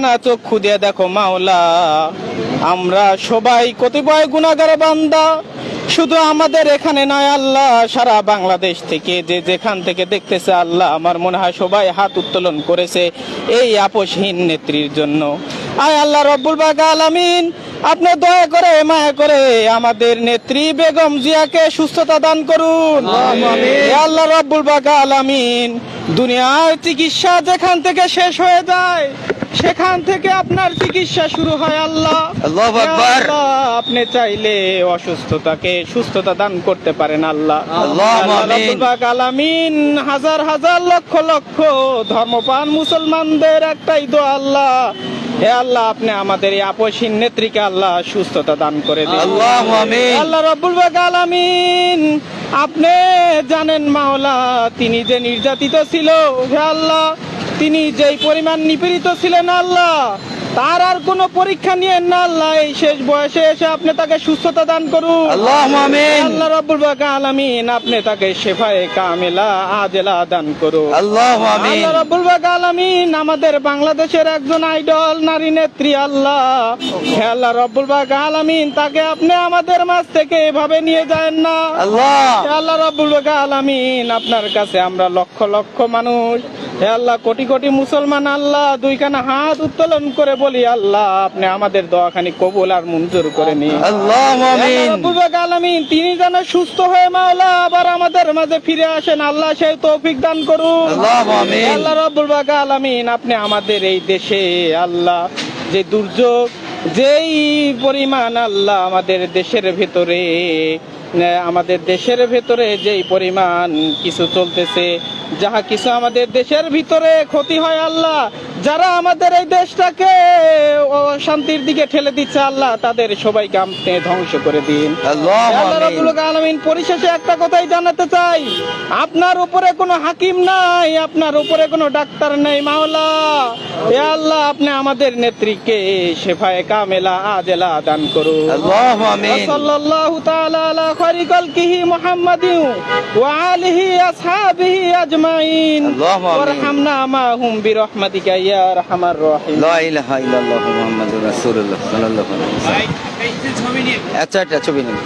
না চক্ষু দিয়ে দেখো মাওলা, আমরা সবাই কতিপয় গুনাহগার বান্দা। শুধু আমাদের এখানে নয় আল্লাহ, সারা বাংলাদেশ থেকে যে যেখান থেকে দেখতেছে আল্লাহ, আমার মনে হয় সবাই হাত উত্তোলন করেছে এই আপসহীন নেত্রীর জন্য। আয় আল্লাহ রব্বুল বাকা আলামিন, আপনি দয়া করে মায়া করে আমাদের নেত্রী বেগম জিয়াকে সুস্থতা দান করুন। হে আল্লাহ রব্বুল বাকা আলামিন, দুনিয়ার চিকিৎসা যেখান থেকে শেষ হয়ে যায় সেখান থেকে আপনার চিকিৎসা শুরু হয় আল্লাহ। আল্লাহু আকবার। হে আল্লাহ, আপনি চাইলে অসুস্থতাকে সুস্থতা দান করতে পারেন আল্লাহ। আল্লাহুম্মা আল্লাহ আমিন। রব্বুল বাকা আলামিন, হাজার হাজার লক্ষ লক্ষ ধর্মপ্রাণ মুসলমানদের একটাই দোয়া আল্লাহ, হে আল্লাহ আপনি আমাদের এই আপসহীন নেত্রীকে আল্লাহ সুস্থতা দান করে দিন। আল্লাহুম্মা আমিন। আল্লাহ রব্বুল বাকা আলামিন, আপনি জানেন মাওলা, তিনি যে নির্যাতিত ছিল, হে আল্লাহ তিনি যেই পরিমাণ নিপীড়িত ছিলেন আল্লাহ, তার আর কোনো পরীক্ষা নিয়েন না আল্লাহ, এই শেষ বয়সে এসে আপনি তাকে সুস্থতা দান করুন। আল্লাহুম্মা আমিন। আল্লাহ রব্বুল বাকা আলামিন, আপনি তাকে শেফায়ে কামেলা আজেলা দান করুন। আল্লাহুম্মা আমিন। আল্লাহ রব্বুল বাকা আলামিন, আমাদের বাংলাদেশের একজন আইডল নারী নেত্রী আল্লাহ, হে আল্লাহ রব্বুল বাকা আলামিন, তাকে আপনি আমাদের মাঝ থেকে এভাবে নিয়ে যান না আল্লাহ। হে আল্লাহ রব্বুল বাকা আলামিন, আপনার কাছে আমরা লক্ষ লক্ষ মানুষ, হে আল্লাহ কোটি কোটি মুসলমান আল্লাহ, দুইখানা হাত উত্তোলন করে বলি আল্লাহ আপনি আমাদের দোয়াখানি কবুল আর মঞ্জুর করে নিন। আল্লাহুম্মা আমিন। রব্বুল বাকা আলামিন, তিনি যেন সুস্থ হয়ে মাওলা আবার আমাদের মাঝে ফিরে আসেন আল্লাহ, সেই তৌফিক দান করুন। আল্লাহুম্মা আমিন। আল্লাহ রব্বুল বাকা আলামিন, আপনি আমাদের এই দেশে আল্লাহ যে দুর্যোগ, যেই পরিমাণ আল্লাহ আমাদের দেশের ভেতরে যেই পরিমাণ কিছু চলতেছে, যাহা কিছু আমাদের দেশের ভিতরে ক্ষতি হয় আল্লাহ, যারা আমাদের এই দেশটাকে শান্তির দিকে ঠেলে দিচ্ছে আল্লাহ, তাদের সবাইকে আপনি ধ্বংস করে দিন। আল্লাহুম্মা আল্লাহ আমিন। রাব্বুল আলামিন, পরিশেষে একটা কথাই জানাতে চাই, আপনার উপরে কোনো হাকিম নাই, আপনার উপরে কোনো ডাক্তার নেই মাওলা, হে আল্লাহ আপনি আমাদের নেত্রীকে শেফায়ে কামেলা আজেলা দান করুন। আল্লাহুম্মা আমিন। সাল্লাল্লাহু তাআলা আলা খায়রি খালকিহি মুহাম্মাদিন ওয়া আলিহি আসহাবিহি আজমাইন, আল্লাহুম্মা আমিন। ওয়ারহামনা মাহুম বিরহমাতিকা ইয়া আরহামার রাহিম। লা ইলাহা ইল্লাল্লাহু মুহাম্মাদুর রাসূলুল্লাহ সাল্লাল্লাহু আলাইহি ওয়াসাল্লাম। আচ্ছা ছবি নিন।